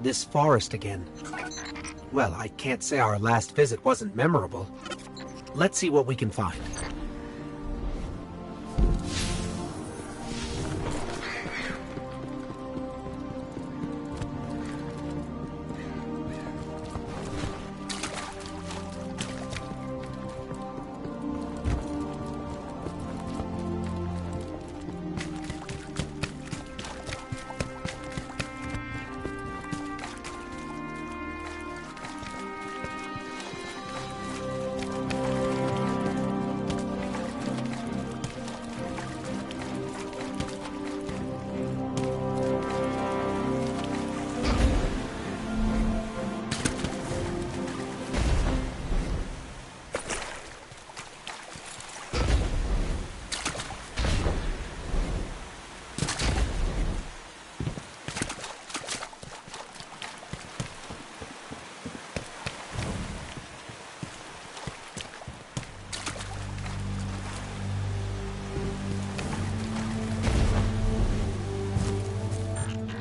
This forest again. Well, I can't say our last visit wasn't memorable. Let's see what we can find.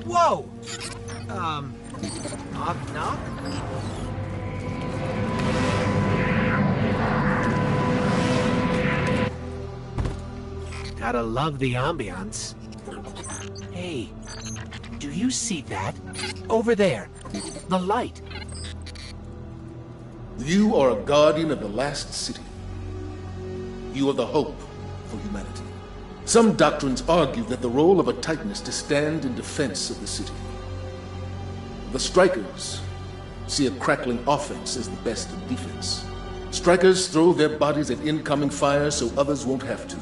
Whoa! Knock, knock? Gotta love the ambiance. Hey, do you see that? Over there, the light. You are a guardian of the last city. You are the hope for humanity. Some doctrines argue that the role of a Titan is to stand in defense of the city. The Strikers see a crackling offense as the best of defense. Strikers throw their bodies at incoming fire so others won't have to.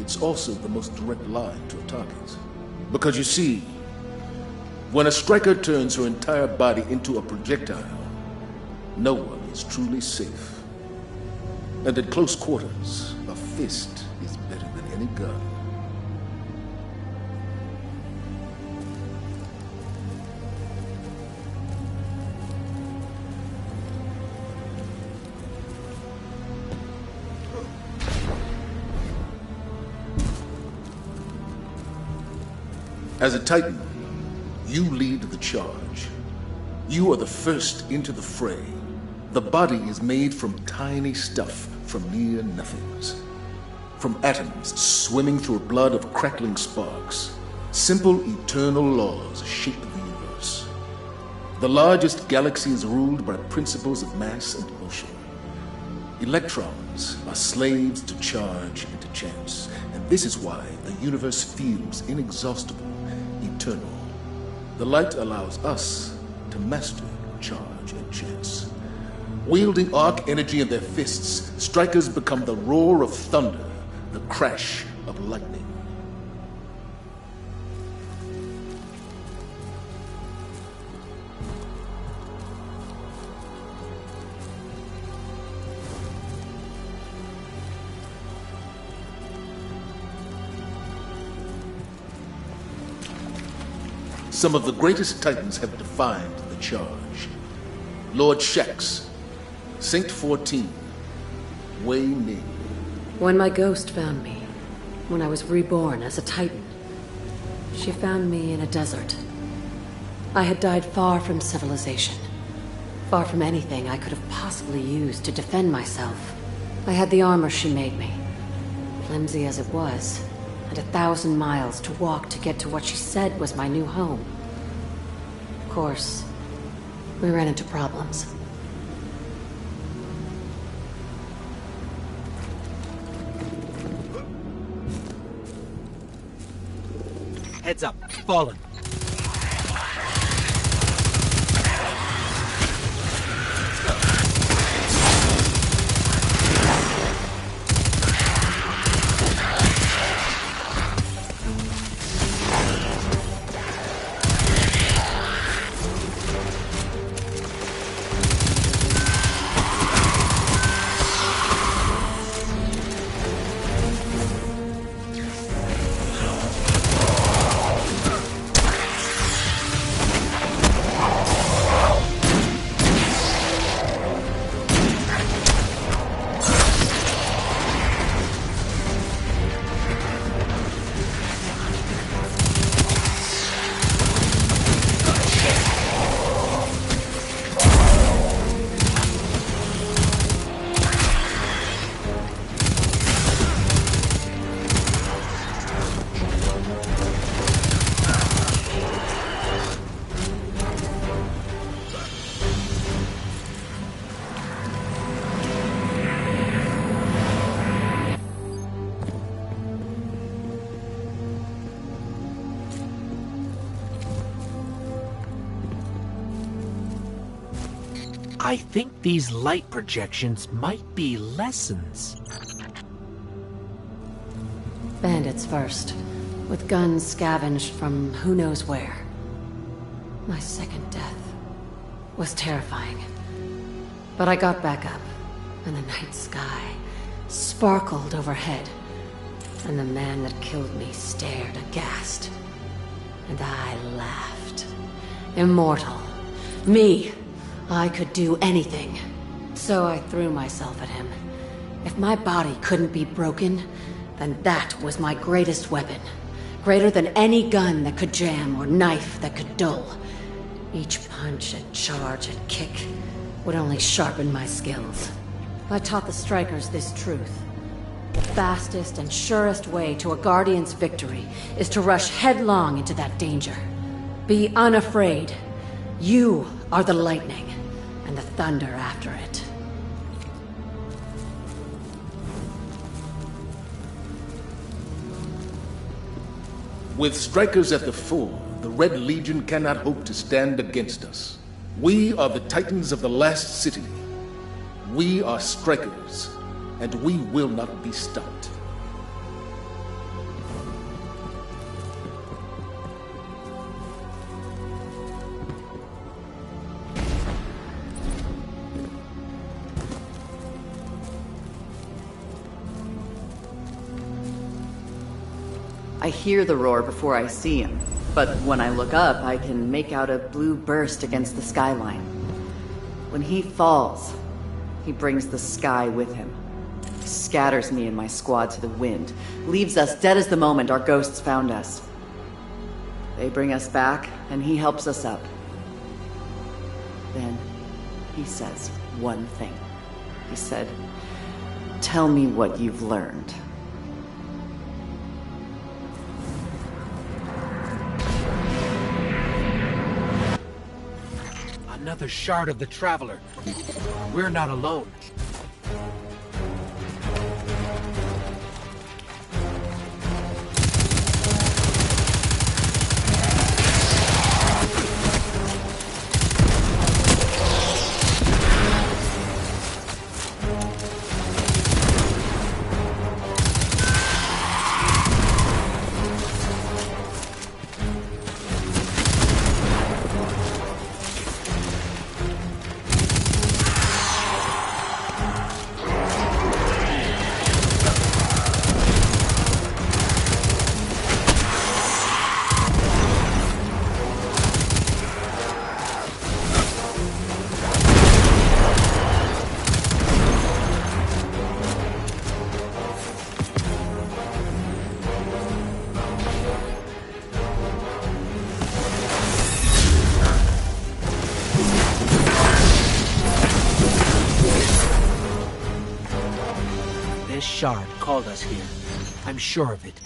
It's also the most direct line to a target. Because you see, when a Striker turns her entire body into a projectile, no one is truly safe. And at close quarters, a fist is better than any gun. As a Titan, you lead the charge. You are the first into the fray. The body is made from tiny stuff from near nothings. From atoms swimming through a blood of crackling sparks. Simple eternal laws shape the universe. The largest galaxy is ruled by principles of mass and motion. Electrons are slaves to charge and to chance. And this is why the universe feels inexhaustible, eternal. The light allows us to master charge and chance. Wielding arc energy in their fists, Strikers become the roar of thunder, the crash of lightning. Some of the greatest Titans have defined the charge. Lord Shax, Saint 14, Wei Ning. When my ghost found me, when I was reborn as a Titan, she found me in a desert. I had died far from civilization, far from anything I could have possibly used to defend myself. I had the armor she made me, flimsy as it was, and 1,000 miles to walk to get to what she said was my new home. Of course, we ran into problems. Heads up, fallen. I think these light projections might be lessons. Bandits first, with guns scavenged from who knows where. My second death was terrifying. But I got back up, and the night sky sparkled overhead, and the man that killed me stared aghast. And I laughed. Immortal. Me. I could do anything. So I threw myself at him. If my body couldn't be broken, then that was my greatest weapon. Greater than any gun that could jam or knife that could dull. Each punch and charge and kick would only sharpen my skills. I taught the strikers this truth. The fastest and surest way to a Guardian's victory is to rush headlong into that danger. Be unafraid. You are the lightning, and the thunder after it. With strikers at the fore, the Red Legion cannot hope to stand against us. We are the Titans of the last city. We are strikers, and we will not be stopped. I hear the roar before I see him, but when I look up, I can make out a blue burst against the skyline. When he falls, he brings the sky with him. He scatters me and my squad to the wind, leaves us dead as the moment our ghosts found us. They bring us back, and he helps us up. Then, he says one thing. He said, "Tell me what you've learned." Another shard of the Traveler. We're not alone. This shard called us here. I'm sure of it.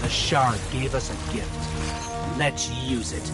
The shard gave us a gift. Let's use it.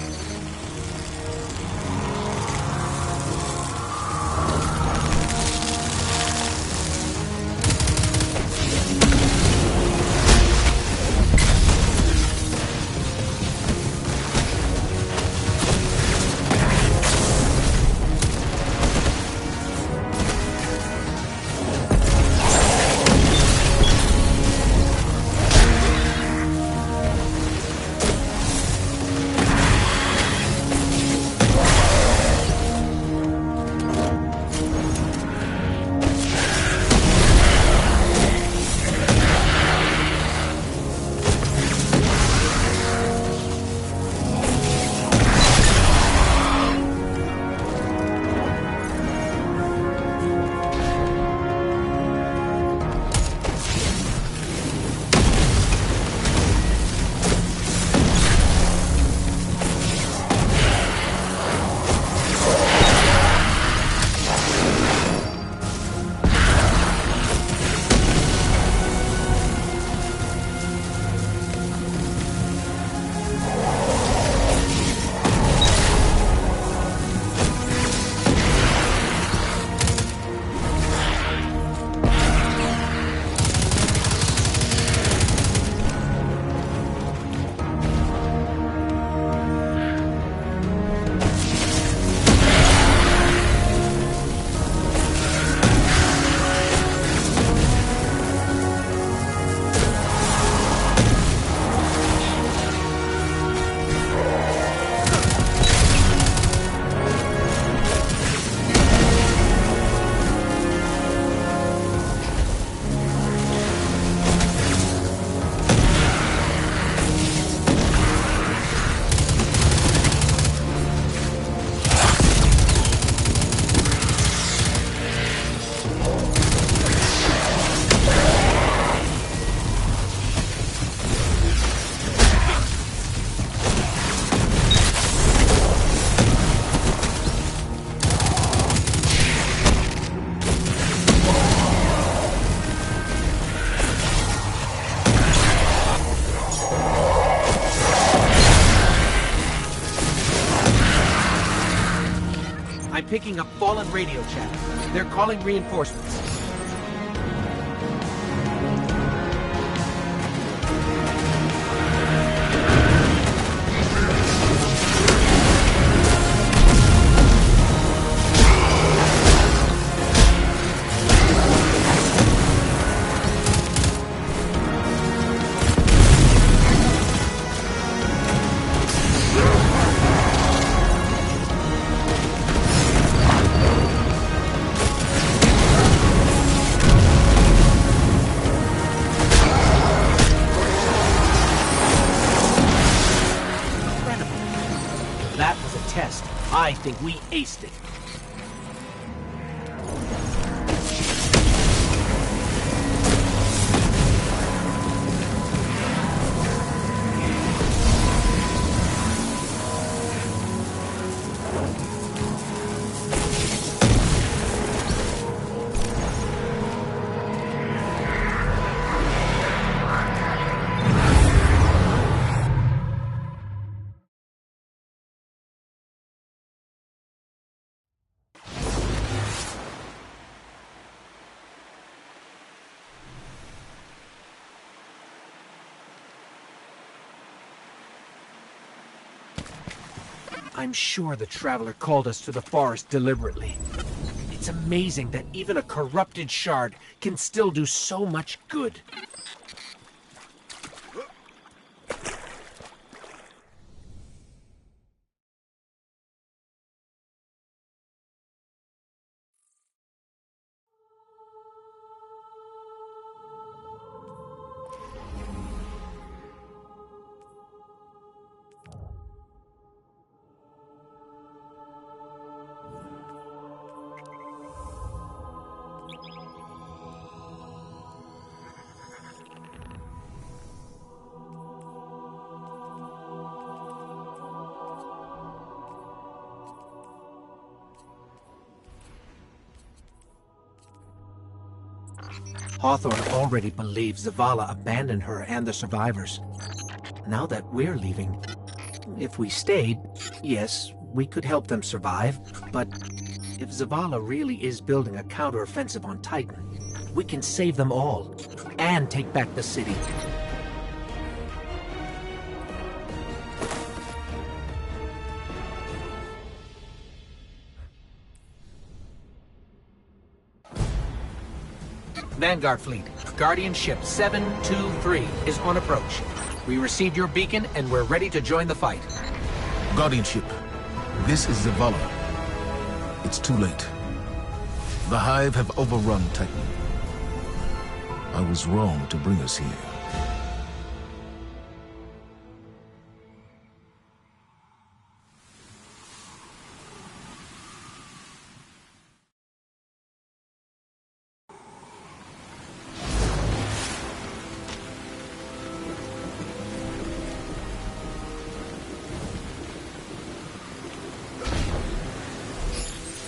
picking up fallen radio chatter. They're calling reinforcements. I think we aced it. I'm sure the Traveler called us to the forest deliberately. It's amazing that even a corrupted shard can still do so much good. Hawthorne already believes Zavala abandoned her and the survivors. Now that we're leaving, if we stayed, yes, we could help them survive, but if Zavala really is building a counteroffensive on Titan, we can save them all, and take back the city. Vanguard Fleet, Guardian Ship 723 is on approach. We received your beacon and we're ready to join the fight. Guardian Ship, this is Zavala. It's too late. The Hive have overrun Titan. I was wrong to bring us here.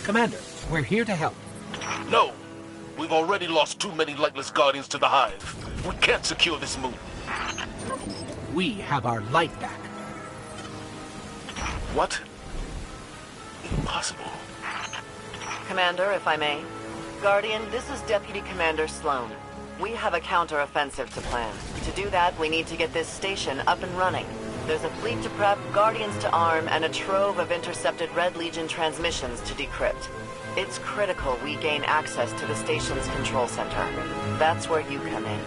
Commander, we're here to help. No! We've already lost too many lightless Guardians to the Hive. We can't secure this moon. We have our light back. What? Impossible. Commander, if I may. Guardian, this is Deputy Commander Sloan. We have a counter-offensive to plan. To do that, we need to get this station up and running. There's a fleet to prep, Guardians to arm, and a trove of intercepted Red Legion transmissions to decrypt. It's critical we gain access to the station's control center. That's where you come in.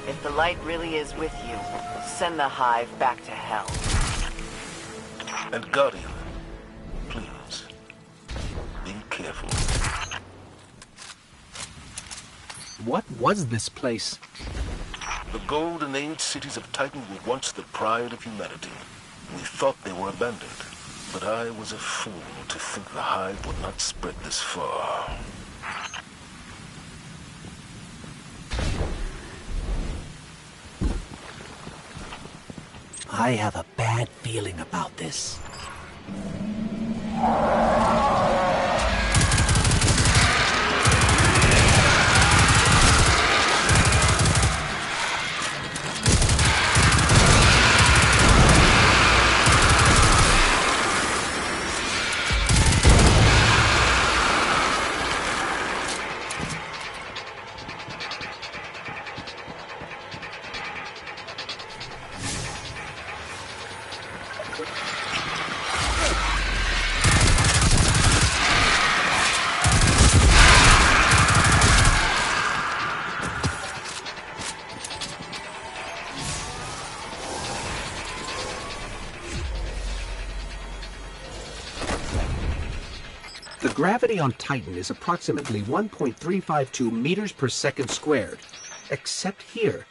If the light really is with you, send the Hive back to hell. And Guardian, please, be careful. What was this place? The Golden Age cities of Titan were once the pride of humanity. We thought they were abandoned, but I was a fool to think the Hive would not spread this far. I have a bad feeling about this. gravity on Titan is approximately 1.352 meters per second squared. Except here.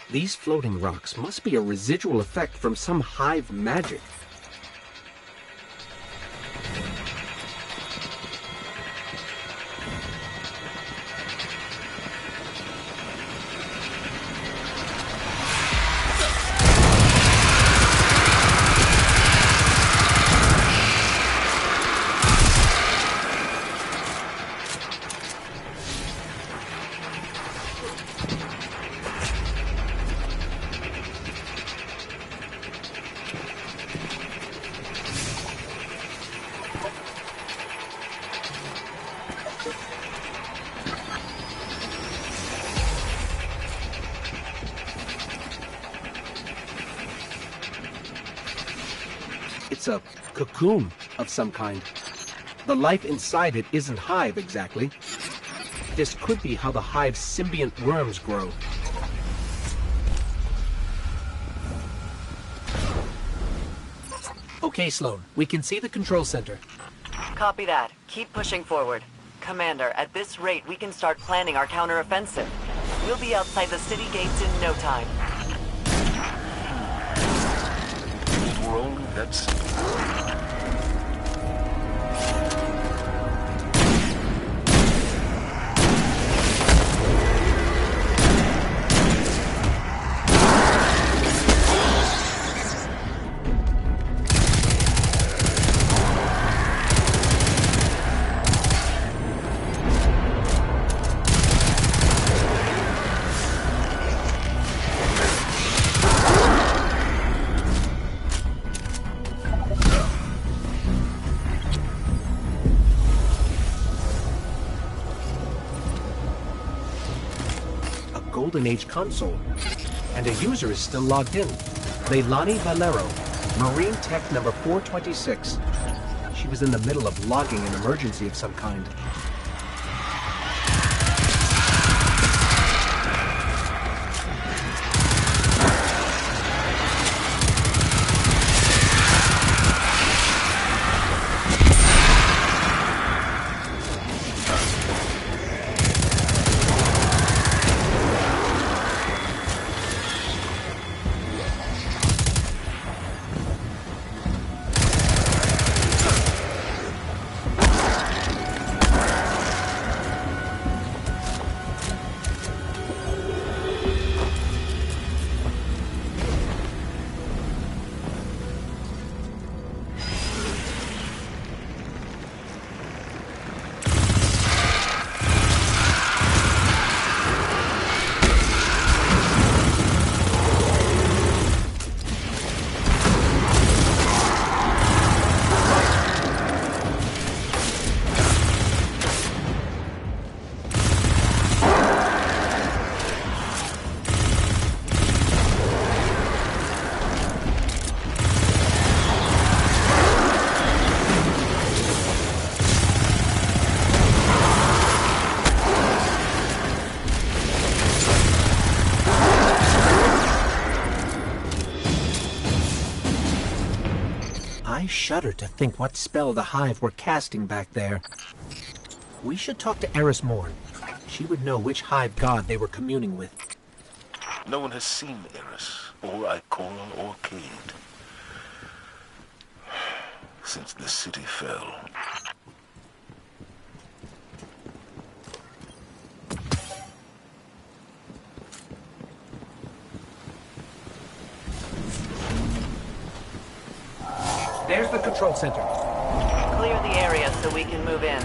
These floating rocks must be a residual effect from some hive magic. It's a cocoon of some kind. The life inside it isn't hive exactly. This could be how the hive's symbiont worms grow. Okay, Sloan, we can see the control center. Copy that. Keep pushing forward. Commander, at this rate, we can start planning our counteroffensive. We'll be outside the city gates in no time. We're only that simple. Golden Age console, and a user is still logged in. Leilani Valero, Marine Tech number 426. She was in the middle of logging an emergency of some kind. I shudder to think what spell the Hive were casting back there. We should talk to Eris Morn. She would know which Hive god they were communing with. No one has seen Eris, or Ikora, or Cade, since the city fell. There's the control center. Clear the area so we can move in.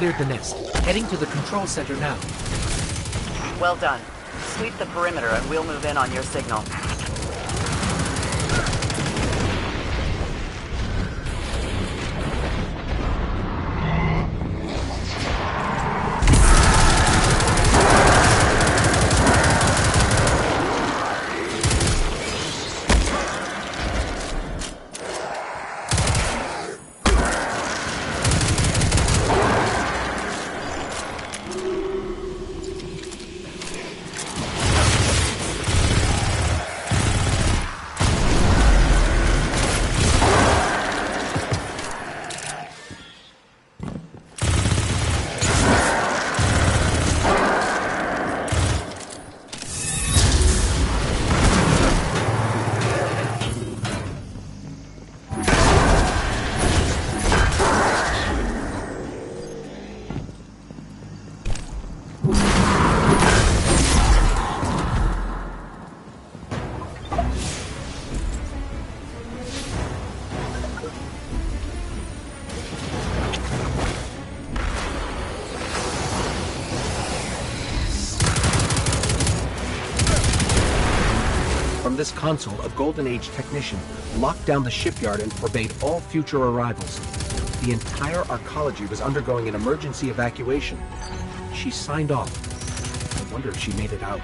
cleared the nest. Heading to the control center now. Well done. Sweep the perimeter and we'll move in on your signal. From this console, a Golden Age technician locked down the shipyard and forbade all future arrivals. The entire arcology was undergoing an emergency evacuation. She signed off. I wonder if she made it out.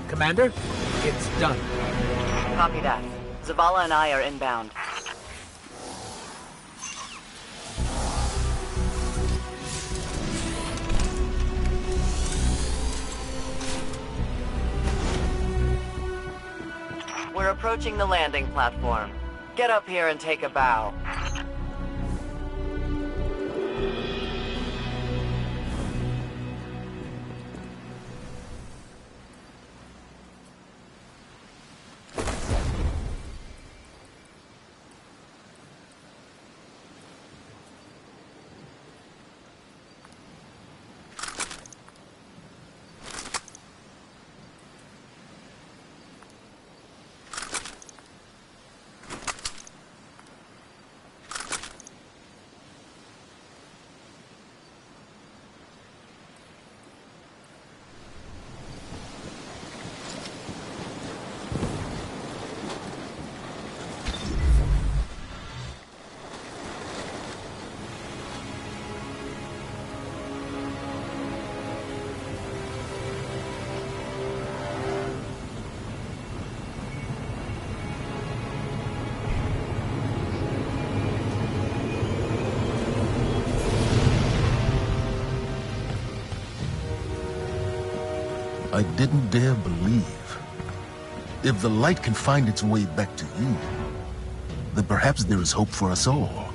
Commander, it's done. Copy that. Zavala and I are inbound. We're approaching the landing platform. Get up here and take a bow. I didn't dare believe. If the light can find its way back to you, then perhaps there is hope for us all.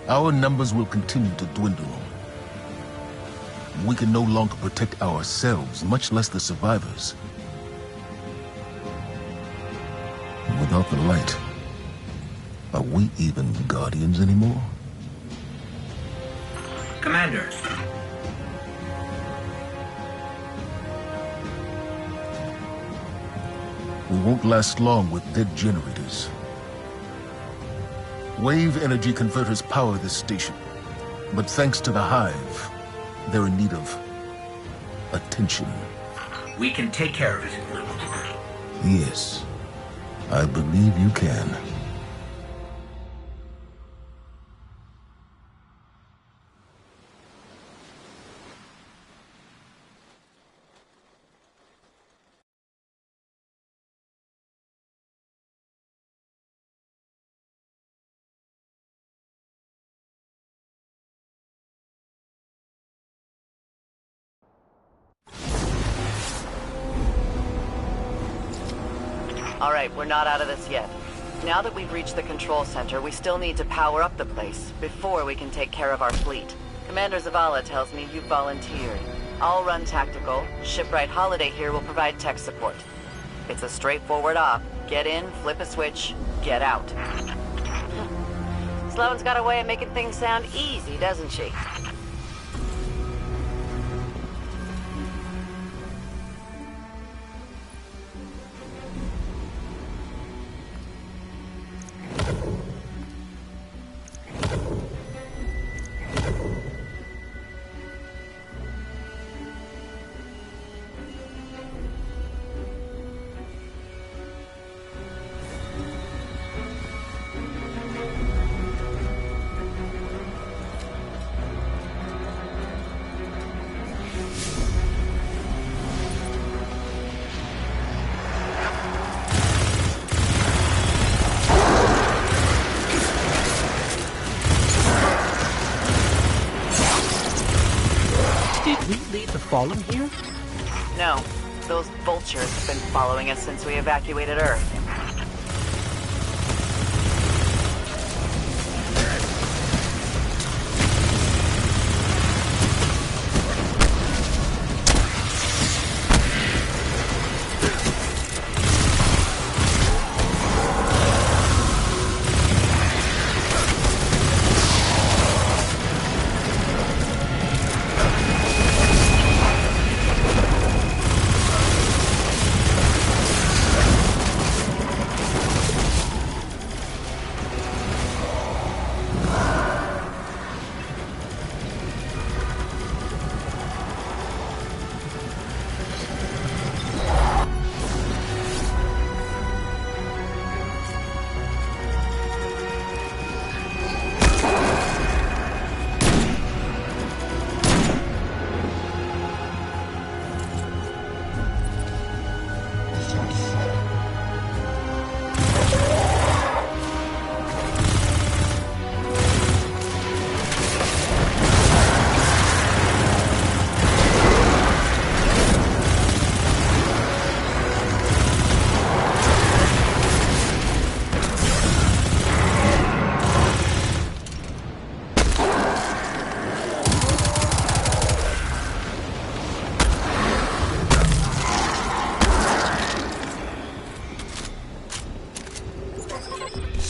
Our numbers will continue to dwindle. We can no longer protect ourselves, much less the survivors. Without the light, are we even Guardians anymore? Commander. We won't last long with dead generators. Wave energy converters power this station, but thanks to the Hive, they're in need of attention. We can take care of it. Yes, I believe you can. Alright, we're not out of this yet. Now that we've reached the control center, we still need to power up the place before we can take care of our fleet. Commander Zavala tells me you've volunteered. I'll run tactical. Shipwright Holiday here will provide tech support. It's a straightforward op. Get in, flip a switch, get out. Sloane's got a way of making things sound easy, doesn't she? Fallen here? No. Those vultures have been following us since we evacuated Earth.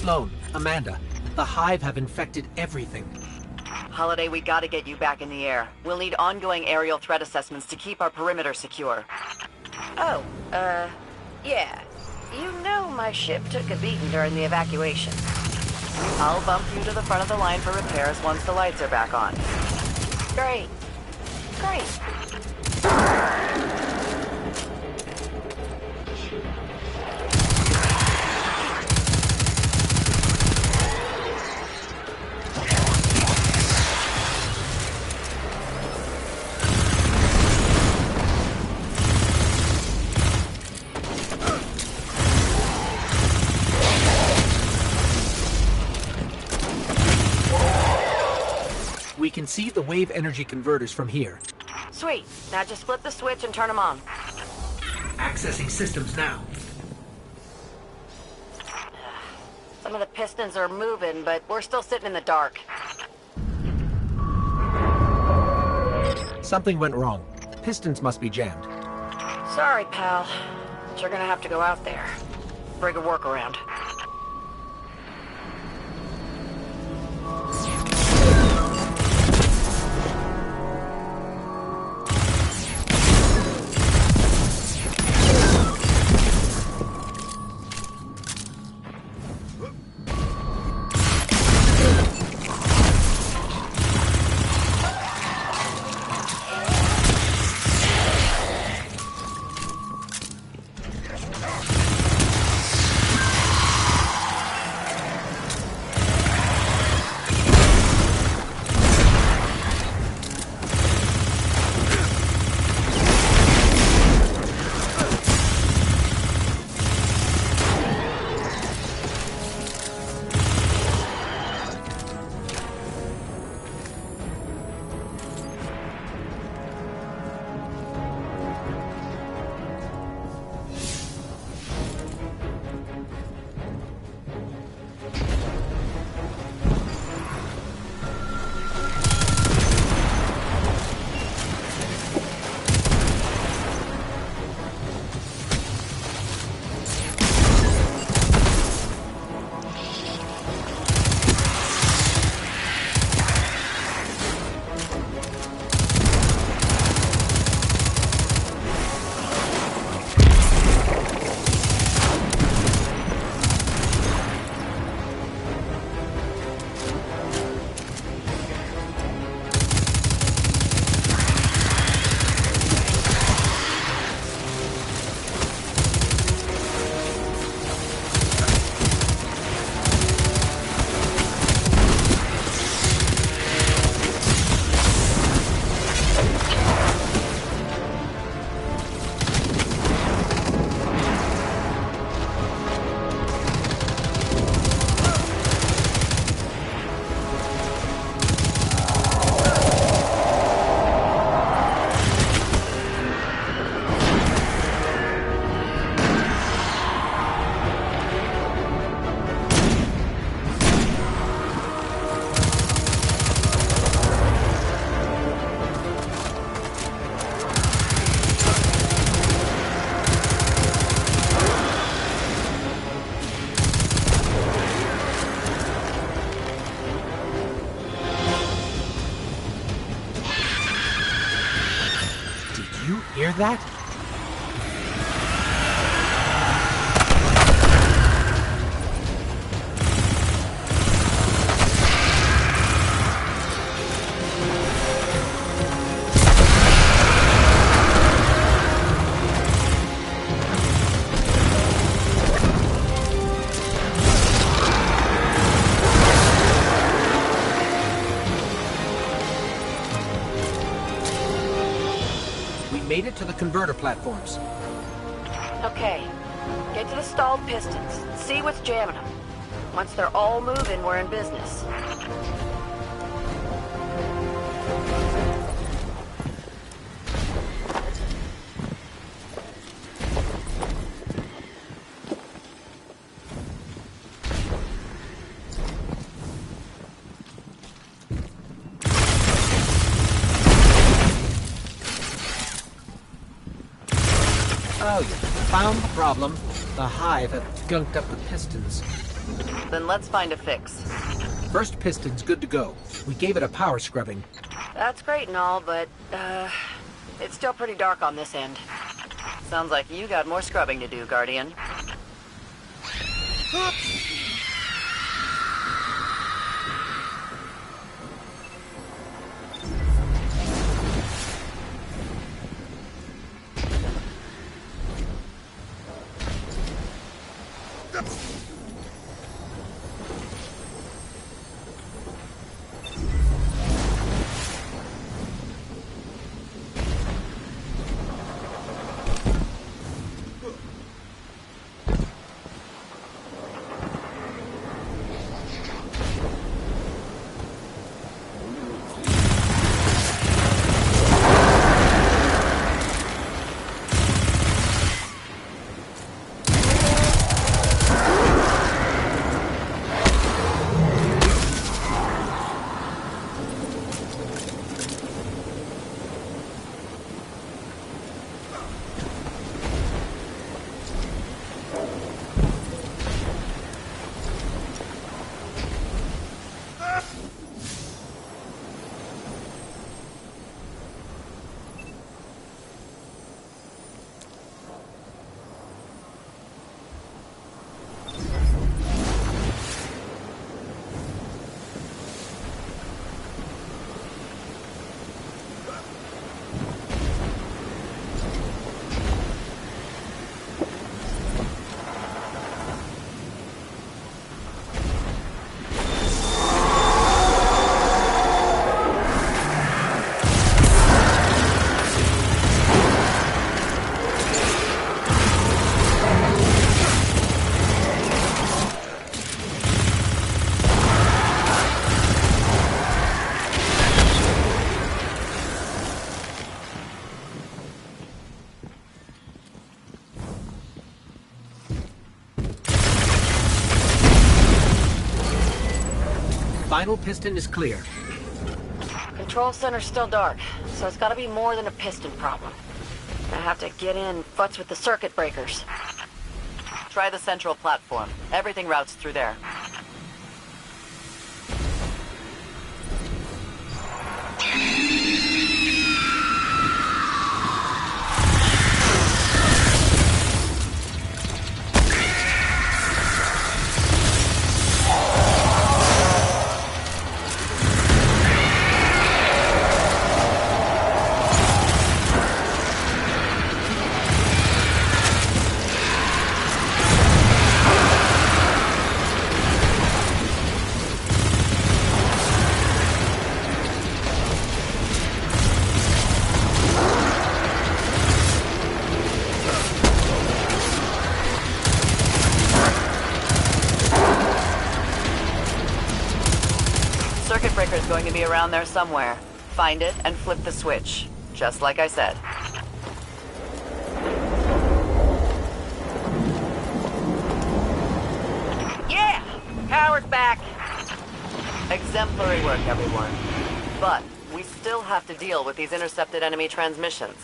Sloane, Amanda, the Hive have infected everything. Holiday, we gotta get you back in the air. We'll need ongoing aerial threat assessments to keep our perimeter secure. Oh, yeah. You know my ship took a beating during the evacuation. I'll bump you to the front of the line for repairs once the lights are back on. Great. Great. We can see the wave energy converters from here. Sweet. Now just flip the switch and turn them on. Accessing systems now. Some of the pistons are moving, but we're still sitting in the dark. Something went wrong. Pistons must be jammed. Sorry, pal. But you're gonna have to go out there. Bring a workaround. Hear that? Made it to the converter platforms. Okay. Get to the stalled pistons. See what's jamming them. Once they're all moving, we're in business. Oh, you found the problem. The hive had gunked up the pistons. Then let's find a fix. First piston's good to go. We gave it a power scrubbing. That's great and all, but, it's still pretty dark on this end. Sounds like you got more scrubbing to do, Guardian. Final piston is clear. Control center's still dark, so it's gotta be more than a piston problem. I have to get in, futz with the circuit breakers. Try the central platform. Everything routes through there. Circuit breaker is going to be around there somewhere. Find it and flip the switch, just like I said. Yeah! Power's back! Exemplary work, everyone. But we still have to deal with these intercepted enemy transmissions.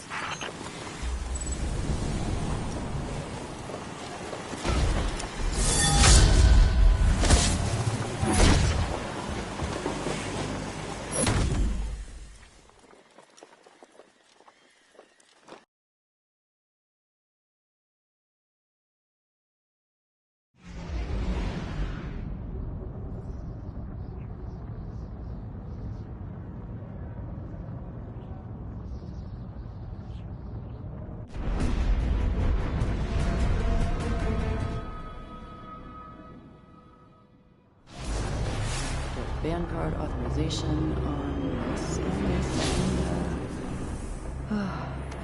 Vanguard authorization on this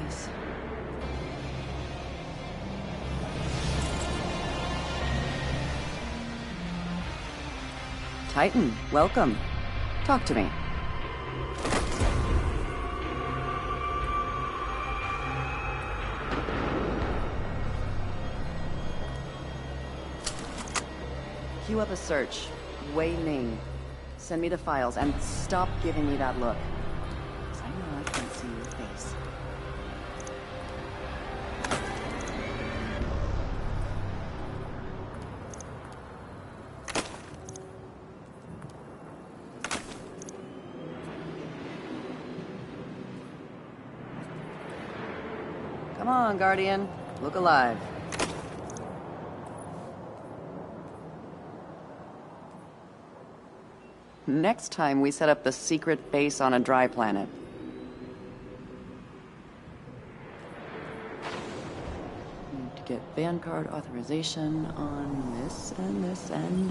yes. Titan, welcome. Talk to me. Queue up a search. Wei Ning. Send me the files, and stop giving me that look. 'Cause I know I can't see your face. Come on, Guardian. Look alive. Next time we set up the secret base on a dry planet. Need to get Vanguard authorization on this and this and,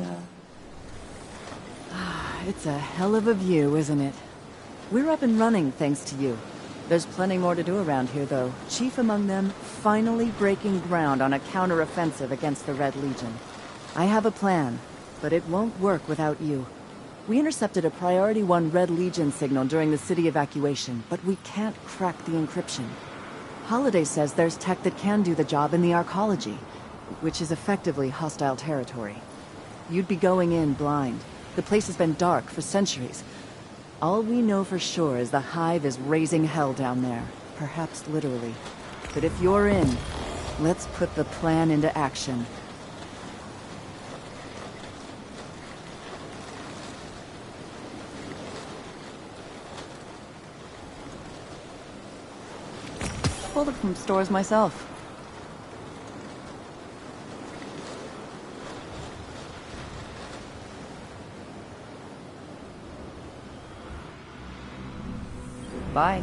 It's a hell of a view, isn't it? We're up and running thanks to you. There's plenty more to do around here, though. Chief among them, finally breaking ground on a counter-offensive against the Red Legion. I have a plan, but it won't work without you. We intercepted a Priority 1 Red Legion signal during the city evacuation, but we can't crack the encryption. Holiday says there's tech that can do the job in the Arcology, which is effectively hostile territory. You'd be going in blind. The place has been dark for centuries. All we know for sure is the Hive is raising hell down there, perhaps literally. But if you're in, let's put the plan into action. pulled it from stores myself. Bye.